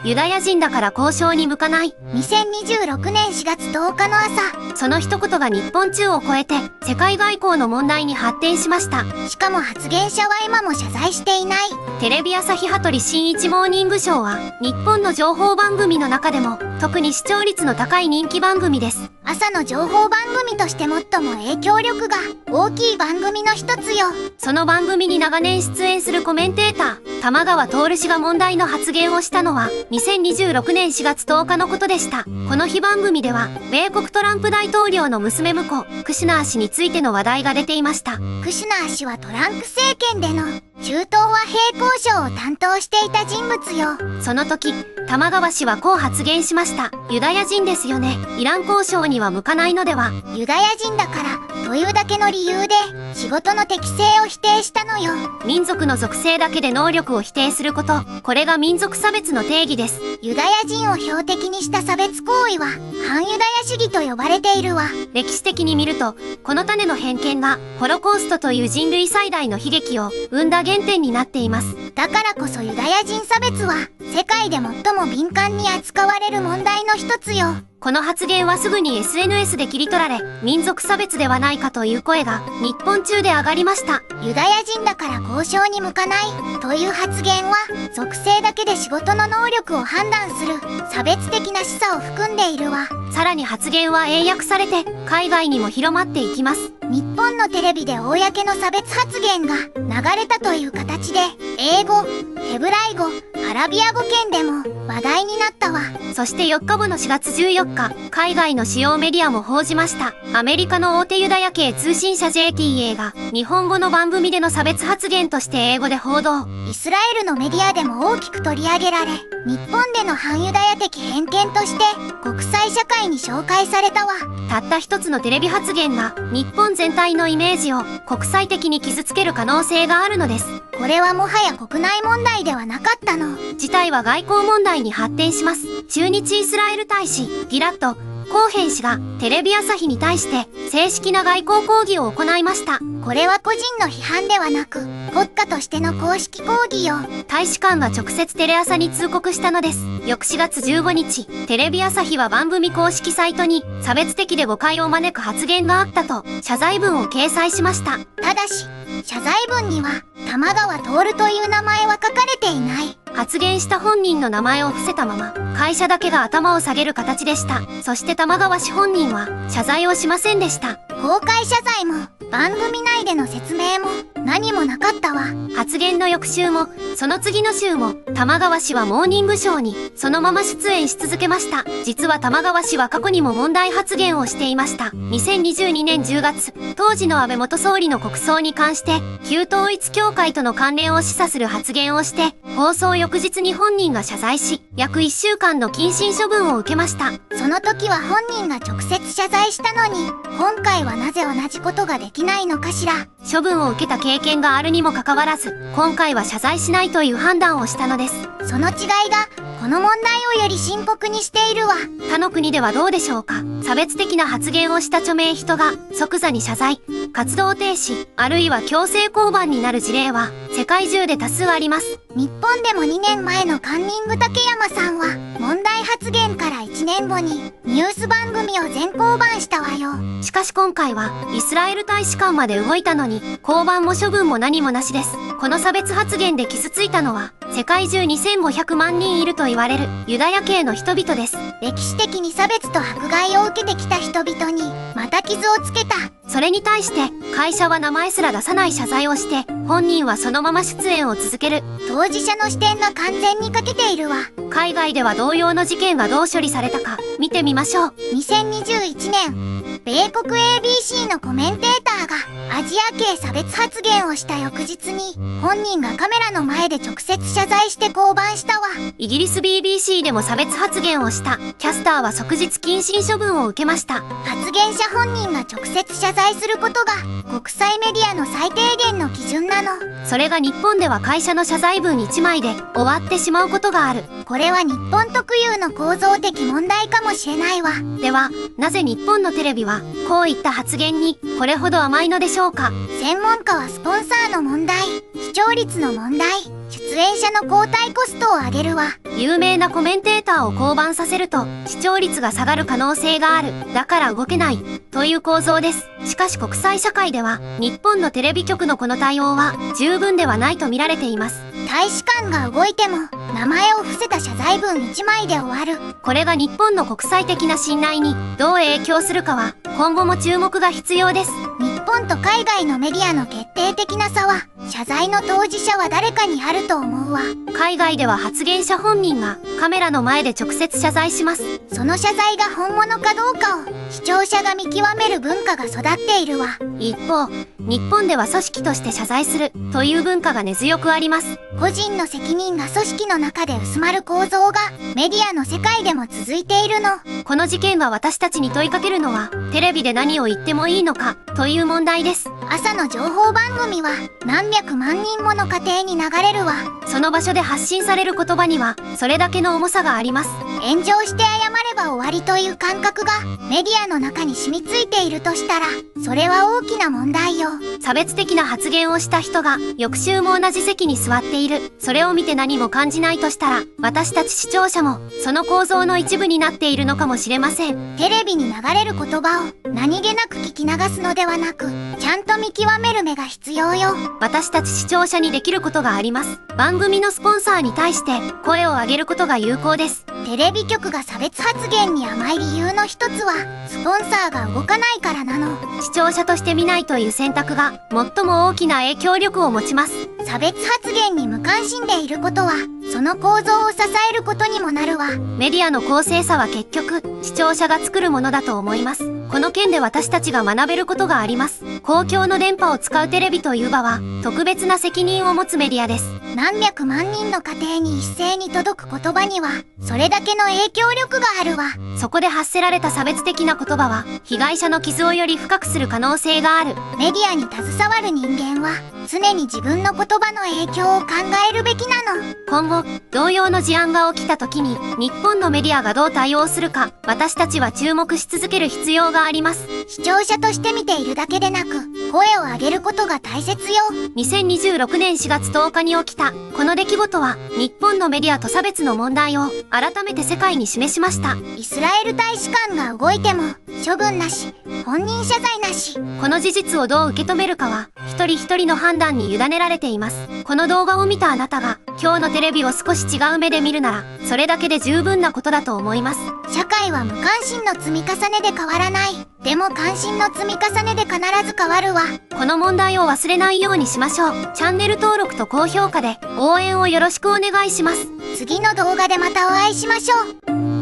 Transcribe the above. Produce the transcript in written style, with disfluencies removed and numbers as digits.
ユダヤ人だから交渉に向かない。2026年4月10日の朝、その一言が日本中を超えて世界外交の問題に発展しました。しかも発言者は今も謝罪していない。テレビ朝日羽鳥慎一モーニングショーは日本の情報番組の中でも特に視聴率の高い人気番組です。朝の情報番組として最も影響力が大きい番組の一つよ。その番組に長年出演するコメンテーター玉川徹氏が問題の発言をしたのは2026年4月10日のことでした。この日番組では米国トランプ大統領の娘婿クシュナー氏についての話題が出ていました。クシュナー氏はトランプ政権での中東和平交渉を担当していた人物よ。その時玉川氏はこう発言しました。ユダヤ人ですよね。イラン交渉には向かないのでは。ユダヤ人だからというだけの理由で仕事の適性を否定したのよ。民族の属性だけで能力を否定すること、これが民族差別の定義です。ユダヤ人を標的にした差別行為は反ユダヤ主義と呼ばれているわ。歴史的に見るとこの種の偏見がホロコーストという人類最大の悲劇を生んだ原点になっています。だからこそユダヤ人差別は世界で最も敏感に扱われる問題の一つよ。この発言はすぐに SNS で切り取られ、民族差別ではないかという声が日本中で上がりました。ユダヤ人だから交渉に向かないという発言は、属性だけで仕事の能力を判断する差別的な示唆を含んでいるわ。さらに発言は英訳されて海外にも広まっていきます。日本のテレビで公の差別発言が流れたという形で、英語、ヘブライ語、アラビア語圏でも話題になったわ。そして4日後の4月14日、海外の主要メディアも報じました。アメリカの大手ユダヤ系通信社 JTA が日本語の番組での差別発言として英語で報道。イスラエルのメディアでも大きく取り上げられ、日本での反ユダヤ的偏見として国際社会に紹介されたわ。たった一つのテレビ発言が日本全体のイメージを国際的に傷つける可能性があるのです。これはもはや国内問題ではなかったの。事態は外交問題に発展します。駐日イスラエル大使ギラッド・コーヘン氏がテレビ朝日に対して正式な外交抗議を行いました。これは個人の批判ではなく国家としての公式抗議よ。大使館が直接テレ朝に通告したのです。翌4月15日、テレビ朝日は番組公式サイトに差別的で誤解を招く発言があったと謝罪文を掲載しました。ただし、謝罪文には玉川徹という名前は書かれていない。発言した本人の名前を伏せたまま、会社だけが頭を下げる形でした。そして玉川氏本人は謝罪をしませんでした。公開謝罪も番組内での説明も何もなかったわ。発言の翌週もその次の週も玉川氏はモーニングショーにそのまま出演し続けました。実は玉川氏は過去にも問題発言をしていました。2022年10月、当時の安倍元総理の国葬に関して旧統一教会との関連を示唆する発言をして放送翌日に本人が謝罪し、約1週間の謹慎処分を受けました。その時は本人が直接謝罪したのに、今回はなぜ同じことができないのかしら。処分を受けた経験があるにもかかわらず、今回は謝罪しないという判断をしたのです。その違いがこの問題をより深刻にしているわ。他の国ではどうでしょうか。差別的な発言をした著名人が即座に謝罪、活動停止、あるいは強制降板になる事例は世界中で多数あります。日本でも2年前のカンニング竹山さんは問題発言から1年後にニュース番組を全降板したわよ。しかし今回はイスラエル大使館まで動いたのに降板も処分も何もなしです。この差別発言で傷ついたのは世界中2500万人いると言われるユダヤ系の人々です。歴史的に差別と迫害を受けてきた人々にまた傷をつけた。それに対して会社は名前すら出さない謝罪をして本人はそのまま出演を続ける。当事者の視点が完全に欠けているわ。海外では同様の事件がどう処理されたか見てみましょう。2021年、米国 ABC のコメンテーターがアジア系差別発言をした翌日に本人がカメラの前で直接謝罪して降板したわ。イギリス BBC でも差別発言をしたキャスターは即日謹慎処分を受けました。発言者本人が直接謝罪することが国際メディアの最低限の基準なの。それが日本では会社の謝罪文1枚で終わってしまうことがある。これは日本特有の構造的問題かもしれないわ。では、なぜ日本のテレビはこういった発言にこれほど甘いのでしょうか。専門家はスポンサーの問題、視聴率の問題、出演者の交代コストを上げるわ。有名なコメンテーターを降板させると視聴率が下がる可能性がある。だから動けない。という構造です。しかし国際社会では日本のテレビ局のこの対応は十分ではないと見られています。大使館が動いても名前を伏せた謝罪文1枚で終わる。これが日本の国際的な信頼にどう影響するかは今後も注目が必要です。日本と海外のメディアの決定的な差は謝罪の当事者は誰かにあると思うわ。海外では発言者本人がカメラの前で直接謝罪します。その謝罪が本物かどうかを視聴者が見極める文化が育っているわ。一方、日本では組織として謝罪するという文化が根強くあります。個人の責任が組織の中で薄まる構造がメディアの世界でも続いているの。この事件が私たちに問いかけるのは、テレビで何を言ってもいいのかという問題です。朝の情報番組は何百万人もの家庭に流れるわ。その場所で発信される言葉にはそれだけの重さがあります。炎上して謝れば終わりという感覚がメディアの中に染みついているとしたら、それは大きな問題よ。差別的な発言をした人が翌週も同じ席に座っている。それを見て何も感じないとしたら、私たち視聴者もその構造の一部になっているのかもしれません。テレビに流れる言葉を何気なく聞き流すのではなく、ちゃんと見極める目が必要よ。私たち視聴者にできることがあります。番組のスポンサーに対して声を上げることが有効です。テレビ局が差別発言に甘い理由の一つは、スポンサーが動かないからなの。視聴者として見ないという選択が最も大きな影響力を持ちます。差別発言に無関心でいることは、その構造を支えることにもなるわ。メディアの公正さは結局、視聴者が作るものだと思います。この件で私たちが学べることがあります。公共の電波を使うテレビという場は、特別な責任を持つメディアです。何百万人の家庭に一斉に届く言葉には、それだけの影響力があるわ。そこで発せられた差別的な言葉は、被害者の傷をより深くする可能性がある。メディアに携わる人間は、常に自分の言葉の影響を考えるべきなの。今後、同様の事案が起きた時に、日本のメディアがどう対応するか、私たちは注目し続ける必要があります。視聴者として見ているだけでなく、声を上げることが大切よ。2026年4月10日に起きた、この出来事は、日本のメディアと差別の問題を、改めて世界に示しました。イスラエル大使館が動いても、処分なし、本人謝罪なし。この事実をどう受け止めるかは、一人一人の判断に委ねられています。この動画を見たあなたが、今日のテレビを少し違う目で見るなら、それだけで十分なことだと思います。社会は無関心の積み重ねで変わらない。でも関心の積み重ねで必ず変わるわ。この問題を忘れないようにしましょう。チャンネル登録と高評価で応援をよろしくお願いします。次の動画でまたお会いしましょう。